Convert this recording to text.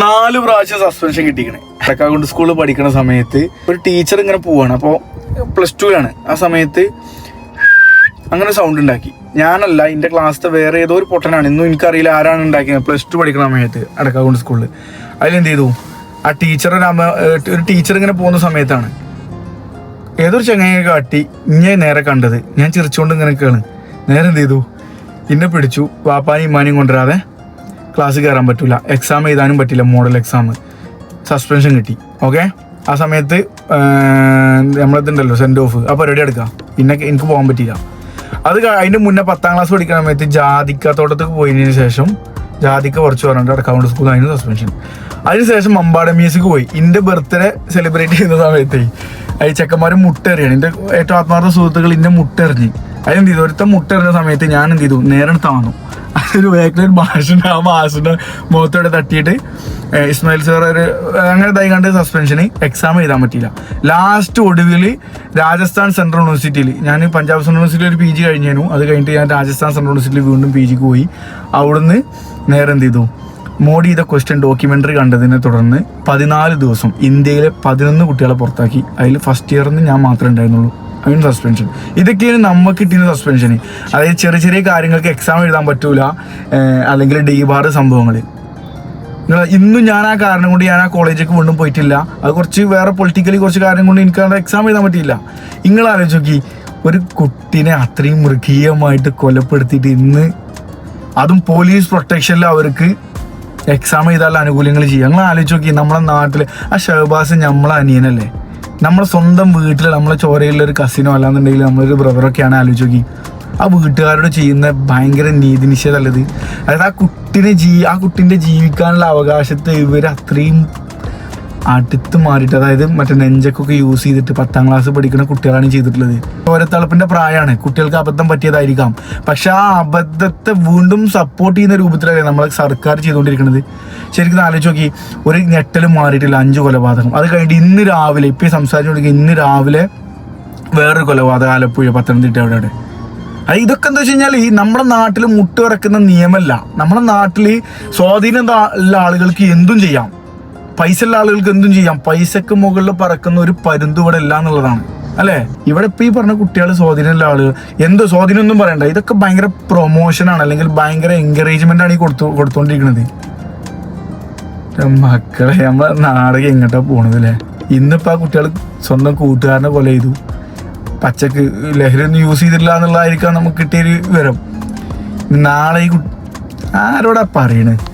4 പ്രാവശ്യം സസ്പെൻഷൻ കിട്ടിക്കണേ. അക്കാൗണ്ട് സ്കൂളിൽ പഠിക്കുന്ന സമയത്ത് ഒരു ടീച്ചർ ഇങ്ങനെ പോവാണ്. അപ്പോൾ +2ലാണ്. ആ സമയത്ത് അങ്ങനെ സൗണ്ട് ഉണ്ടാക്കി. ഞാനല്ല, എൻ്റെ ക്ലാസ്സിലെ വേറെ ഏതോ ഒരു പൊട്ടനാണ്. ഇന്നും എനിക്കറിയില്ല ആരാണ് ഉണ്ടാക്കിയത്. +2 പഠിക്കുന്ന സമയത്ത് അക്കാൗണ്ട് സ്കൂളിൽ. അതിലെന്ത് ചെയ്തു, ആ ഒരു ടീച്ചർ ഇങ്ങനെ പോകുന്ന സമയത്താണ് ഏതൊരു ചങ്ങയെ കാട്ടി ഇങ്ങനെ നേരെ കണ്ടത്. ഞാൻ ചിരിച്ചുകൊണ്ട് ഇങ്ങനെ കേണ്. നേരെ എന്ത് ചെയ്തു, എന്നെ പിടിച്ചു. വാപ്പാനും ഇമ്മാനെയും കൊണ്ടുവരാതെ ക്ലാസ് കയറാൻ പറ്റില്ല, എക്സാം എഴുതാനും പറ്റില്ല, മോഡൽ എക്സാം. സസ്പെൻഷൻ കിട്ടി. ഓക്കെ. ആ സമയത്ത് നമ്മളെത്തുണ്ടല്ലോ സെൻഡ് ഓഫ്, ആ പരിപാടി എടുക്കാം. പിന്നെ എനിക്ക് പോകാൻ പറ്റില്ല. അതിൻ്റെ മുന്നേ 10ാം ക്ലാസ് പഠിക്കുന്ന സമയത്ത് ജാതിക്കത്തോട്ടത്തേക്ക് പോയതിനു ശേഷം ജാതിക്ക കുറച്ച് പറഞ്ഞിട്ട് അക്കൗണ്ട് സ്കൂളിൽ അതിന് സസ്പെൻഷൻ. അതിനുശേഷം മമ്പാട് മ്യൂസിക് പോയി. എൻ്റെ ബർത്ത്ഡേ സെലിബ്രേറ്റ് ചെയ്യുന്ന സമയത്ത് ഈ ചെക്കന്മാർ മുട്ടെറിയാണ്. എൻ്റെ ഏറ്റവും ആത്മാർത്ഥ സുഹൃത്തുക്കൾ എൻ്റെ മുട്ടെറിഞ്ഞ്. അതിനെന്ത് ചെയ്തു, ഒരുത്ത മുട്ടെറിഞ്ഞ സമയത്ത് ഞാൻ എന്ത് ചെയ്തു, നേരെ താന്നു. അതൊരു വേക്കിലൊരു മാഷിൻ്റെ, ആ മാഷിൻ്റെ മുഖത്തോടെ തട്ടിയിട്ട് ഇസ്മായിൽ സാർ അങ്ങനെ ഇതായി കണ്ട് സസ്പെൻഷന്. എക്സാം എഴുതാൻ പറ്റിയില്ല. ലാസ്റ്റ് ഒടുവിൽ രാജസ്ഥാൻ സെൻട്രൽ യൂണിവേഴ്സിറ്റിയിൽ, ഞാൻ പഞ്ചാബ് സെൻട്രൽ യൂണിവേഴ്സിറ്റിയിൽ ഒരു PG കഴിഞ്ഞു. അത് കഴിഞ്ഞിട്ട് ഞാൻ രാജസ്ഥാൻ സെൻട്രൽ യൂണിവേഴ്സിറ്റിയിൽ വീണ്ടും PGക്ക് പോയി. അവിടുന്ന് നേരെ എന്ത് ചെയ്തു, മോഡി ചെയ്ത ക്വസ്റ്റ്യൻ ഡോക്യുമെൻ്ററി കണ്ടതിനെ തുടർന്ന് 14 ദിവസം ഇന്ത്യയിലെ 11 കുട്ടികളെ പുറത്താക്കി. അതിൽ ഫസ്റ്റ് ഇയറിൽ നിന്ന് ഞാൻ മാത്രമേ ഉണ്ടായിരുന്നുള്ളൂ. അതിന് സസ്പെൻഷൻ. ഇതൊക്കെയാണ് നമുക്ക് കിട്ടിയ സസ്പെൻഷൻ. അതായത് ചെറിയ ചെറിയ കാര്യങ്ങൾക്ക് എക്സാം എഴുതാൻ പറ്റൂല, അല്ലെങ്കിൽ ഡീബാർ സംഭവങ്ങൾ. ഇന്നും ഞാൻ ആ കാരണം കൊണ്ട് ഞാൻ ആ കോളേജിലേക്ക് വീണ്ടും പോയിട്ടില്ല. അത് കുറച്ച് വേറെ പൊളിറ്റിക്കലി കുറച്ച് കാര്യം കൊണ്ട് എനിക്ക് എക്സാം എഴുതാൻ പറ്റിയില്ല. നിങ്ങൾ ആലോചിച്ച് നോക്കി, ഒരു കുട്ടീനെ അത്രയും മൃഗീയമായിട്ട് കൊലപ്പെടുത്തിയിട്ട് ഇന്ന് അതും പോലീസ് പ്രൊട്ടക്ഷനിൽ അവർക്ക് എക്സാം ചെയ്താലുള്ള ആനുകൂല്യങ്ങൾ ചെയ്യുക. നിങ്ങൾ ആലോചിച്ച് നോക്കി, നമ്മളെ നാട്ടിൽ ആ ഷഹബാസ് നമ്മളെ അനിയനല്ലേ, നമ്മളെ സ്വന്തം വീട്ടിൽ നമ്മളെ ചോരയിലൊരു കസിനോ അല്ലാന്നുണ്ടെങ്കിൽ നമ്മളൊരു ബ്രദറൊക്കെയാണ്. ആലോചിച്ച് നോക്കി, ആ വീട്ടുകാരോട് ചെയ്യുന്ന ഭയങ്കര നീതി നിഷേധമല്ലത്. അതായത് ആ കുട്ടീൻ്റെ ജീവിക്കാനുള്ള അവകാശത്തെ ഇവർ അത്രയും അടുത്ത് മാറിയിട്ട്, അതായത് മറ്റേ നെഞ്ചക്കൊക്കെ യൂസ് ചെയ്തിട്ട് 10ാം ക്ലാസ് പഠിക്കുന്ന കുട്ടികളാണ് ചെയ്തിട്ടുള്ളത്. ഓരത്തളപ്പിൻ്റെ പ്രായമാണ്, കുട്ടികൾക്ക് അബദ്ധം പറ്റിയതായിരിക്കാം. പക്ഷെ ആ അബദ്ധത്തെ വീണ്ടും സപ്പോർട്ട് ചെയ്യുന്ന രൂപത്തിലല്ലേ നമ്മളെ സർക്കാർ ചെയ്തുകൊണ്ടിരിക്കുന്നത്. ശരിക്കും ആലോചിച്ച് നോക്കി, ഒരു ഞെട്ടലും മാറിയിട്ടില്ല. 5 കൊലപാതകം. അത് കഴിഞ്ഞിട്ട് ഇന്ന് രാവിലെ, ഇപ്പോൾ സംസാരിച്ചുകൊണ്ടിരിക്കുക, ഇന്ന് രാവിലെ വേറൊരു കൊലപാതകം ആലപ്പുഴ, പത്തനംതിട്ട അവിടെ. അത് ഇതൊക്കെ എന്താ വെച്ച് കഴിഞ്ഞാൽ, ഈ നമ്മുടെ നാട്ടിൽ മുട്ടുറക്കുന്ന നിയമമല്ല. നമ്മുടെ നാട്ടിൽ സ്വാധീനം ഉള്ള ആളുകൾക്ക് എന്തും ചെയ്യാം, പൈസ ഉള്ള ആളുകൾക്ക് എന്തും ചെയ്യാം. പൈസക്ക് മുകളിൽ പറക്കുന്ന ഒരു പരുന്ത് ഇവിടെ ഇല്ല എന്നുള്ളതാണ്, അല്ലേ? ഇവിടെ ഇപ്പം ഈ പറഞ്ഞ കുട്ടികൾ, സ്വാധീനമുള്ള ആളുകൾ, എന്തോ സ്വാധീനം ഒന്നും പറയണ്ട. ഇതൊക്കെ ഭയങ്കര പ്രൊമോഷനാണ്, അല്ലെങ്കിൽ ഭയങ്കര എൻകറേജ്മെന്റ് ആണ് ഈ കൊടുത്തോണ്ടിരിക്കുന്നത്. മക്കളെ, നമ്മളെ നാടകം എങ്ങോട്ടാ പോണത് അല്ലേ? ഇന്നിപ്പോൾ ആ കുട്ടികൾ സ്വന്തം കൂട്ടുകാരനെ കൊല ചെയ്തു. പച്ചക്ക് ലഹരി ഒന്നും യൂസ് ചെയ്തിട്ടില്ല എന്നുള്ളതായിരിക്കാം നമുക്ക് കിട്ടിയൊരു വിവരം. നാളെ ഈ ആരോടാ പറയണത്?